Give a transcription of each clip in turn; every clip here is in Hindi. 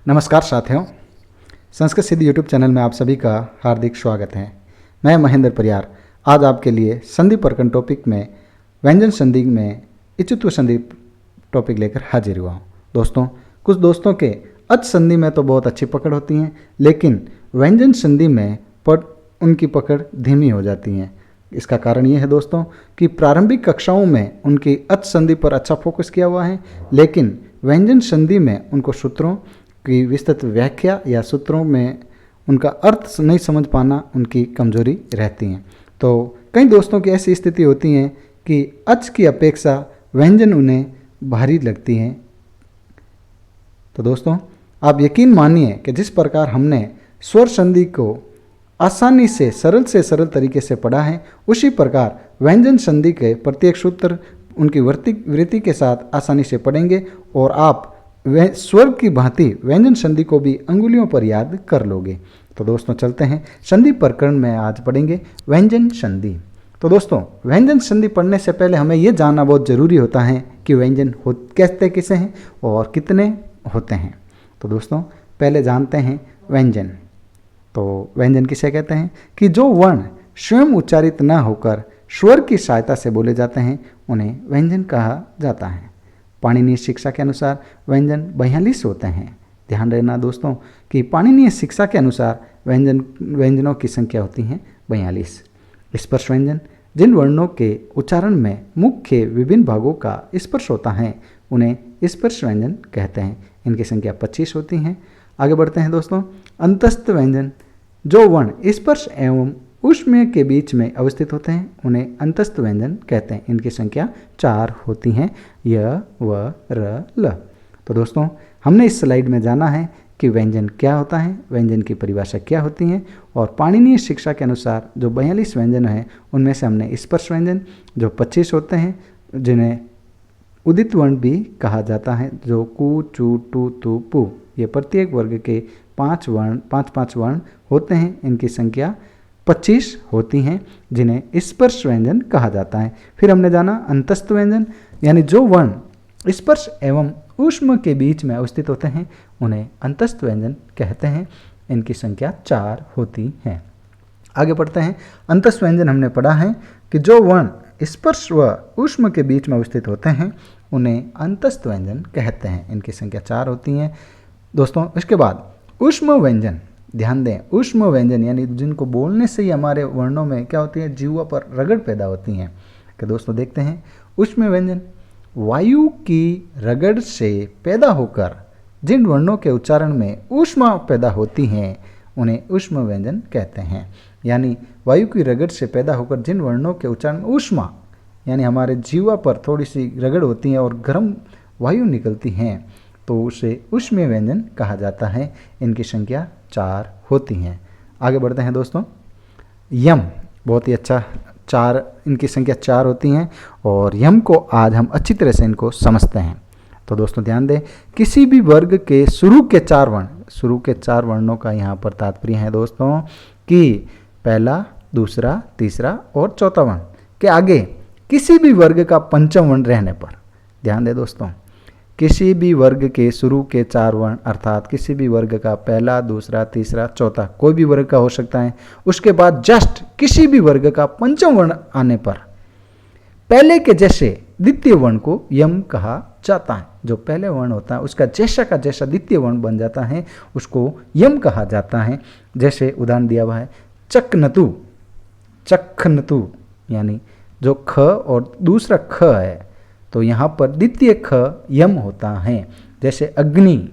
नमस्कार साथियों, संस्कृत सिद्धि यूट्यूब चैनल में आप सभी का हार्दिक स्वागत है। मैं महेंद्र परियार आज आपके लिए संधि परकन टॉपिक में व्यंजन संधि में इचुत्व संधि टॉपिक लेकर हाजिर हुआ हूँ। दोस्तों, कुछ दोस्तों के अच संधि में तो बहुत अच्छी पकड़ होती हैं, लेकिन व्यंजन संधि में उनकी पकड़ धीमी हो जाती है। इसका कारण ये है दोस्तों कि प्रारंभिक कक्षाओं में उनकी अच संधि पर अच्छा फोकस किया हुआ है, लेकिन व्यंजन संधि में उनको सूत्रों की विस्तृत व्याख्या या सूत्रों में उनका अर्थ नहीं समझ पाना उनकी कमजोरी रहती है। तो कई दोस्तों की ऐसी स्थिति होती है कि अच की अपेक्षा व्यंजन उन्हें भारी लगती हैं। तो दोस्तों, आप यकीन मानिए कि जिस प्रकार हमने स्वर संधि को आसानी से सरल तरीके से पढ़ा है, उसी प्रकार व्यंजन संधि के प्रत्येक सूत्र उनकी वृत्ति के साथ आसानी से पढ़ेंगे और आप स्वर की भांति व्यंजन संधि को भी अंगुलियों पर याद कर लोगे। तो दोस्तों, चलते हैं संधि प्रकरण में। आज पढ़ेंगे व्यंजन संधि। तो दोस्तों, व्यंजन संधि पढ़ने से पहले हमें यह जानना बहुत ज़रूरी होता है कि व्यंजन कहते किसे हैं और कितने होते हैं। तो दोस्तों, पहले जानते हैं व्यंजन। तो व्यंजन किसे कहते हैं कि जो वर्ण स्वयं उच्चारित न होकर स्वर की सहायता से बोले जाते हैं, उन्हें व्यंजन कहा जाता है। पाणिनीय शिक्षा के अनुसार व्यंजन 42 होते हैं। ध्यान रखना दोस्तों कि पाणिनीय शिक्षा के अनुसार व्यंजनों की संख्या होती है 42। स्पर्श व्यंजन जिन वर्णों के उच्चारण में मुख के विभिन्न भागों का स्पर्श होता है, उन्हें स्पर्श व्यंजन कहते हैं। इनकी संख्या 25 होती है। आगे बढ़ते हैं दोस्तों। अंतस्थ व्यंजन जो वर्ण स्पर्श एवं ऊष्म के बीच में अवस्थित होते हैं, उन्हें अंतस्थ व्यंजन कहते हैं। इनकी संख्या 4 होती हैं, य, व, र, ल। तो दोस्तों, हमने इस स्लाइड में जाना है कि व्यंजन क्या होता है, व्यंजन की परिभाषा क्या होती है, और पाणिनीय शिक्षा के अनुसार जो 42 व्यंजन हैं, उनमें से हमने स्पर्श व्यंजन जो 25 होते हैं, जिन्हें उदित वर्ण भी कहा जाता है, जो कु, चु, टु, तु, पु, ये प्रत्येक वर्ग के 5 वर्ण होते हैं। इनकी संख्या 25 होती हैं, जिन्हें स्पर्श व्यंजन कहा जाता है। फिर हमने जाना अंतस्थ व्यंजन, यानी जो वर्ण स्पर्श एवं ऊष्म के बीच में अवस्थित होते हैं, उन्हें अंतस्थ व्यंजन कहते हैं। इनकी संख्या 4 होती है। आगे बढ़ते हैं। अंतस्थ व्यंजन हमने पढ़ा है कि जो वर्ण स्पर्श व ऊष्म के बीच में अवस्थित होते हैं, उन्हें अंतस्थ व्यंजन कहते हैं। इनकी संख्या 4 होती है दोस्तों। इसके बाद ऊष्म व्यंजन, ध्यान दें, ऊष्म व्यंजन यानी जिनको बोलने से ही हमारे वर्णों में क्या होती है, जीवा पर रगड़ पैदा होती हैं। कि दोस्तों देखते हैं, ऊष्म व्यंजन वायु की रगड़ से पैदा होकर जिन वर्णों के उच्चारण में ऊष्मा पैदा होती हैं, उन्हें ऊष्म व्यंजन कहते हैं। यानी वायु की रगड़ से पैदा होकर जिन वर्णों के उच्चारण में ऊष्मा यानी हमारे जीवा पर थोड़ी सी रगड़ होती है और गर्म वायु निकलती हैं, तो उसे ऊष्म व्यंजन कहा जाता है। इनकी संख्या 4 होती हैं। आगे बढ़ते हैं दोस्तों। यम, बहुत ही अच्छा, 4, इनकी संख्या 4 होती हैं, और यम को आज हम अच्छी तरह से इनको समझते हैं। तो दोस्तों ध्यान दें, किसी भी वर्ग के शुरू के 4 वर्णों का यहाँ पर तात्पर्य है दोस्तों कि पहला, दूसरा, तीसरा और चौथा वर्ण के आगे किसी भी वर्ग का पंचम वर्ण रहने पर, ध्यान दें दोस्तों, किसी भी वर्ग के शुरू के 4 वर्ण अर्थात किसी भी वर्ग का पहला, दूसरा, तीसरा, चौथा, कोई भी वर्ग का हो सकता है, उसके बाद जस्ट किसी भी वर्ग का पंचम वर्ण आने पर पहले के जैसे द्वितीय वर्ण को यम कहा जाता है। जो पहले वर्ण होता है उसका जैसा का जैसा द्वितीय वर्ण बन जाता है, उसको यम कहा जाता है। जैसे उदाहरण दिया हुआ है, चक्नतु, चखनतु, यानी जो ख और दूसरा ख है, तो यहाँ पर द्वितीय ख यम होता है। जैसे अग्नि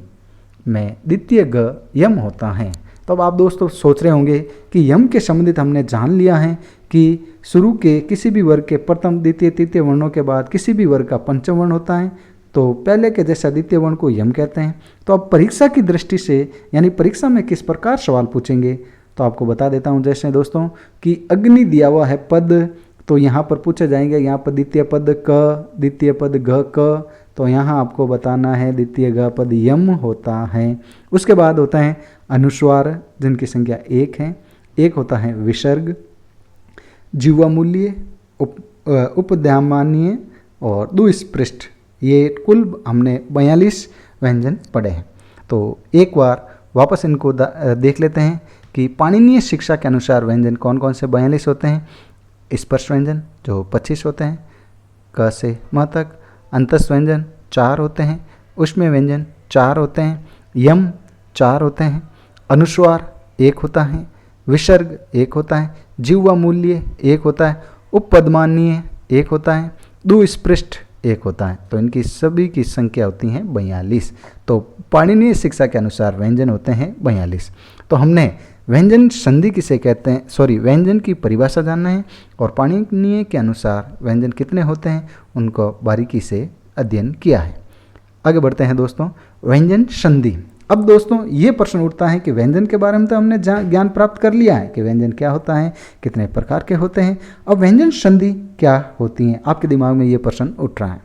में द्वितीय ग यम होता है। तो अब आप दोस्तों सोच रहे होंगे कि यम के संबंधित हमने जान लिया है कि शुरू के किसी भी वर्ग के प्रथम, द्वितीय, तृतीय वर्णों के बाद किसी भी वर्ग का पंचम वर्ण होता है, तो पहले के जैसा द्वितीय वर्ण को यम कहते हैं। तो अब परीक्षा की दृष्टि से, यानी परीक्षा में किस प्रकार सवाल पूछेंगे, तो आपको बता देता हूँ। जैसे दोस्तों कि अग्नि दिया हुआ है पद, तो यहाँ पर पूछे जाएंगे, यहाँ पर द्वितीय पद क, द्वितीय पद घ क, तो यहाँ आपको बताना है द्वितीय घ पद यम होता है। उसके बाद होता है अनुस्वार, जिनकी संख्या 1 है। एक होता है विसर्ग, जीवामूल्य, उपध्यामानीय और दुष्पृष्ठ। ये कुल हमने 42 व्यंजन पढ़े हैं। तो एक बार वापस इनको देख लेते हैं कि पाणिनीय शिक्षा के अनुसार व्यंजन कौन कौन से 42 होते हैं। स्पर्श व्यंजन जो 25 होते हैं क से म तक, अंतस व्यंजन 4 होते हैं, उष्मे व्यंजन 4 होते हैं, यम 4 होते हैं, अनुस्वार 1 होता है, विसर्ग 1 होता है, जिह्वा मूल्य 1 होता है, उपपदमानीय 1 होता है, दुस्पृष्ट 1 होता है। तो इनकी सभी की संख्या होती है 42। तो पाणिनीय शिक्षा के अनुसार व्यंजन होते हैं 42। तो हमने व्यंजन संधि किसे कहते हैं, व्यंजन की परिभाषा जानना है और पाणिनीय के अनुसार व्यंजन कितने होते हैं उनको बारीकी से अध्ययन किया है। आगे बढ़ते हैं दोस्तों, व्यंजन संधि। अब दोस्तों ये प्रश्न उठता है कि व्यंजन के बारे में तो हमने ज्ञान प्राप्त कर लिया है कि व्यंजन क्या होता है, कितने प्रकार के होते हैं। अब व्यंजन संधि क्या होती हैं, आपके दिमाग में ये प्रश्न उठ रहा है।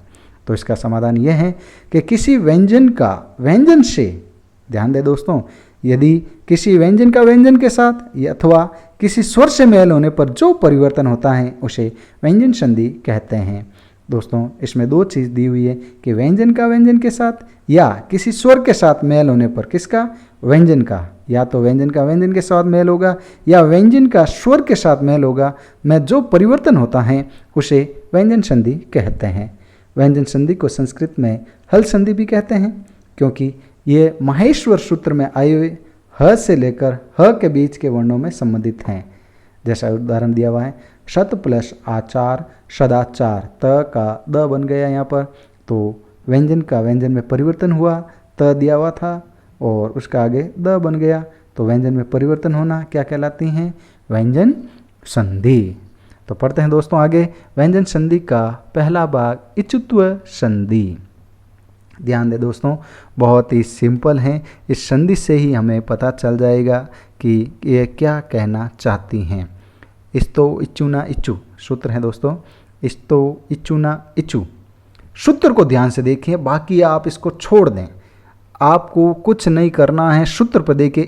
तो इसका समाधान ये है कि किसी व्यंजन का व्यंजन से, ध्यान दें दोस्तों, यदि किसी व्यंजन का व्यंजन के साथ अथवा किसी स्वर से मेल होने पर जो परिवर्तन होता है उसे व्यंजन संधि कहते हैं। दोस्तों इसमें 2 चीज़ दी हुई है कि व्यंजन का व्यंजन के साथ या किसी स्वर के साथ मेल होने पर, किसका, व्यंजन का, या तो व्यंजन का व्यंजन के साथ मेल होगा या व्यंजन का स्वर के साथ मेल होगा, में जो परिवर्तन होता है उसे व्यंजन संधि कहते हैं। व्यंजन संधि को संस्कृत में हल संधि भी कहते हैं क्योंकि ये माहेश्वर सूत्र में आए हुए ह से लेकर ह के बीच के वर्णों में संबंधित हैं। जैसा उदाहरण दिया हुआ है, शत प्लस आचार सदाचार, त का द बन गया यहाँ पर, तो व्यंजन का व्यंजन में परिवर्तन हुआ, त दिया हुआ था और उसका आगे द बन गया, तो व्यंजन में परिवर्तन होना क्या कहलाती हैं, व्यंजन संधि। तो पढ़ते हैं दोस्तों आगे, व्यंजन संधि का पहला भाग इचुत्व संधि। ध्यान दें दोस्तों, बहुत ही सिंपल है, इस संधि से ही हमें पता चल जाएगा कि ये क्या कहना चाहती हैं। इस्तो इचुना इचु सूत्र है दोस्तों, इस्तो इचुना इचु। सूत्र को ध्यान से देखिए, बाकी आप इसको छोड़ दें, आपको कुछ नहीं करना है। सूत्र पर देखिए,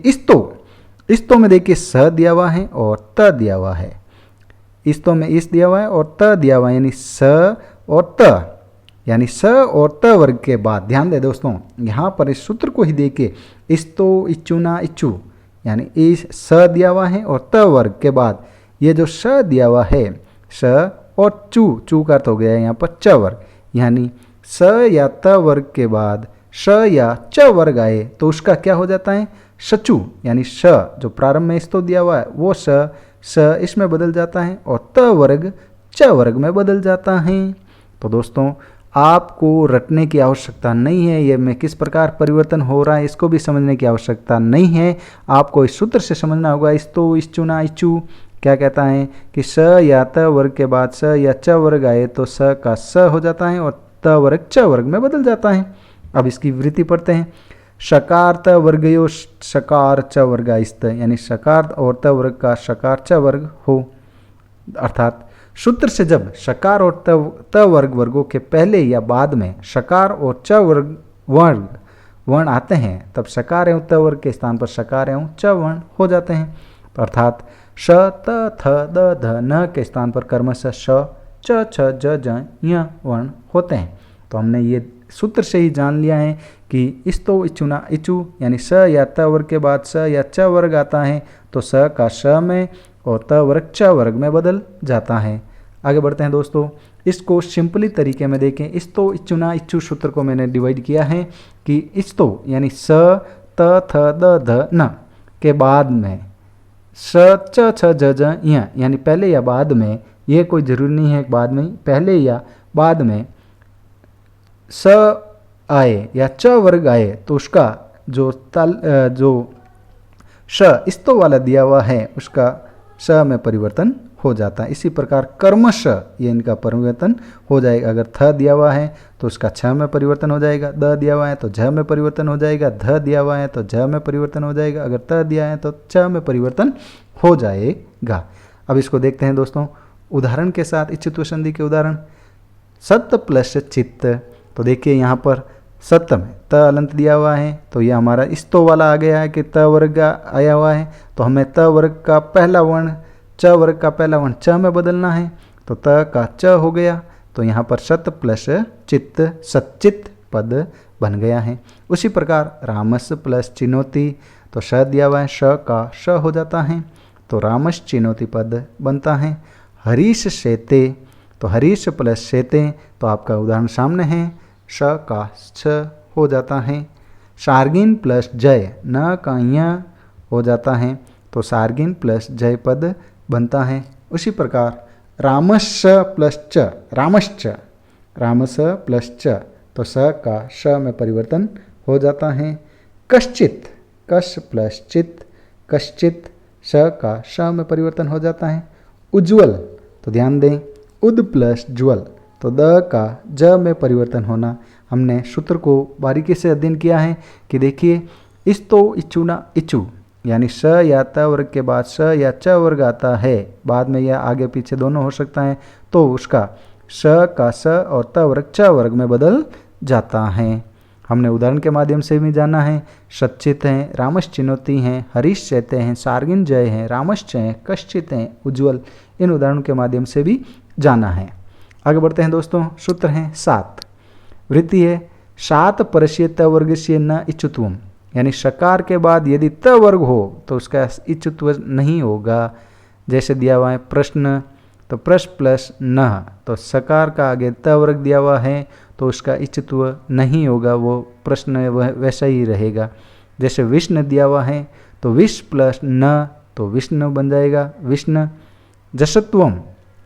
इस्तो में देखिए स दिया हुआ है और त दिया हुआ है, इस्तो में इस दिया हुआ है और त दिया हुआ है, यानी स और त, यानी स और त वर्ग के बाद, ध्यान दें दोस्तों यहाँ पर इस सूत्र को ही देखिए, इस्तो इचुना इचु, यानी इस स दिया हुआ है और त वर्ग के बाद ये जो स दिया हुआ है, स और चू का अर्थ हो गया है यहाँ पर च वर्ग, यानी स या त वर्ग के बाद स या च वर्ग आए तो उसका क्या हो जाता है, सचु, यानी स जो प्रारंभ में इस्तो दिया हुआ है वो स इसमें बदल जाता है और त वर्ग च वर्ग में बदल जाता है। तो दोस्तों आपको रटने की आवश्यकता नहीं है, ये में किस प्रकार परिवर्तन हो रहा है इसको भी समझने की आवश्यकता नहीं है, आपको इस सूत्र से समझना होगा। इस्तो इचुना इचु क्या कहता है कि स या त वर्ग के बाद स या च वर्ग आए तो स का स हो जाता है और त वर्ग च वर्ग में बदल जाता है। अब इसकी वृत्ति पढ़ते हैं, शकार त वर्गयो शकार च वर्गाइस्त, यानी शकार और त वर्ग का शकार च वर्ग हो, अर्थात सूत्र से जब शकार और त वर्ग वर्गों के पहले या बाद में शकार और च वर्ग वर्ण आते हैं तब शकार एवं त वर्ग के स्थान पर शकार एवं च वर्ण हो जाते हैं। तो अर्थात श त थ द ध न के स्थान पर कर्मशः श च छ ज ज य वर्ण होते हैं। तो हमने ये सूत्र से ही जान लिया है कि इस्तो इचुना इचु, यानी स या त वर्ग के बाद स या च वर्ग आता है तो स का श में और त वर्ग च वर्ग में बदल जाता है। आगे बढ़ते हैं दोस्तों, इसको सिंपली तरीके में देखें। इस्तो इचुना इचु सूत्र को मैंने डिवाइड किया है कि इस्तो यानी स त थ द ध न के बाद में स च छ ज ज य, यानी पहले या बाद में, ये कोई जरूरी नहीं है बाद में, पहले या बाद में स आए या च वर्ग आए तो उसका जो श इस्तो वाला दिया हुआ है उसका स में परिवर्तन हो जाता है। इसी प्रकार कर्मश ये इनका परिवर्तन हो जाएगा, अगर थ दिया हुआ है तो उसका छ में परिवर्तन हो जाएगा, द दिया हुआ है तो झ में परिवर्तन हो जाएगा, ध दिया हुआ है तो झ में परिवर्तन हो जाएगा, अगर त दिया है तो च में परिवर्तन हो जाएगा। अब इसको देखते हैं दोस्तों उदाहरण के साथ, इच्छित्व संधि के उदाहरण। सत्य प्लस चित्त, तो देखिए यहाँ पर सत्य में त अलंत दिया हुआ है तो यह हमारा इस्तो वाला आ गया है कि त वर्ग आया हुआ है, तो हमें त वर्ग का पहला वर्ण च वर्ग का पहला वर्ण च में बदलना है, तो त का च हो गया। तो यहाँ पर सत प्लस चित्त सच्चित पद बन गया है। उसी प्रकार रामस प्लस चिनोती, तो श दिया हुआ है, श का श हो जाता है, तो रामस चिनोती पद बनता है। हरीश शेते, तो हरीश प्लस शेते, तो आपका उदाहरण सामने है, श का छ हो जाता है। सार्गिन प्लस जय, न का य हो जाता है, तो सार्गिन प्लस जय पद बनता है। उसी प्रकार रामश प्लस च, रामश्च, रामस प्लस च, तो स का श में परिवर्तन हो जाता है। कश्चित, कश प्लस चित, कश्चित, श का श में परिवर्तन हो जाता है। उज्ज्वल, तो ध्यान दें, उद प्लस ज्वल, तो द का ज में परिवर्तन होना। हमने सूत्र को बारीकी से अध्ययन किया है कि देखिए, इस तो इचुना इचु, यानी स या त वर्ग के बाद स या च वर्ग आता है, बाद में यह आगे पीछे दोनों हो सकता है, तो उसका स का स और त वर्ग च वर्ग में बदल जाता है। हमने उदाहरण के माध्यम से भी जाना है। सच्चित हैं, रामश चिनोती हैं, हरीश चैते हैं, सार्गिन जय हैं, रामश्च हैं, कश्चित हैं, उज्ज्वल, इन उदाहरणों के माध्यम से भी जाना है। आगे बढ़ते हैं दोस्तों। सूत्र हैं 7। वृत्ति है सात परस्य त वर्ग से न इच्छुत्वम, यानी शकार के बाद यदि त वर्ग हो तो उसका इच्छुत्व नहीं होगा। जैसे दिया हुआ है प्रश्न, तो प्रश्न प्लस न, तो सकार का आगे त वर्ग दिया हुआ है तो उसका इच्छुत्व नहीं होगा, वो प्रश्न वह वैसा ही रहेगा। जैसे विष्णु दिया हुआ है तो विष प्लस न, तो विष्णु बन जाएगा विष्णु। जसत्वम,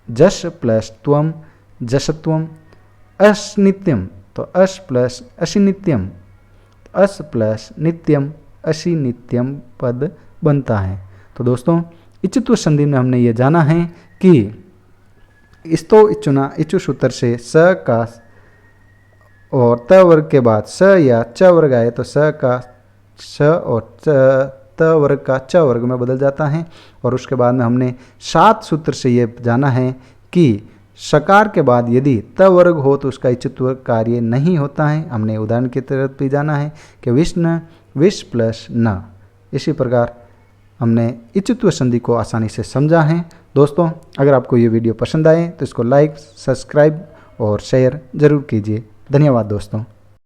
जस प्लस त्वम, जसत्वम। असनित्यम, तो अस प्लस असिनित्यम, अस प्लस नित्यम, असिनित्यम पद बनता है। तो दोस्तों, इच्छुत्व संधि में हमने ये जाना है कि इस्तो इच्छुना इच्छु सूत्र से स का और त वर्ग के बाद स या च वर्ग आए तो स का स और त वर्ग का च वर्ग में बदल जाता है। और उसके बाद में हमने 7 सूत्र से ये जाना है कि सकार के बाद यदि त वर्ग हो तो उसका इच्छुत्व कार्य नहीं होता है। हमने उदाहरण की तरफ भी जाना है कि विष्णु विष प्लस न। इसी प्रकार हमने इच्छुत्व संधि को आसानी से समझा है। दोस्तों, अगर आपको ये वीडियो पसंद आए तो इसको लाइक, सब्सक्राइब और शेयर ज़रूर कीजिए। धन्यवाद दोस्तों।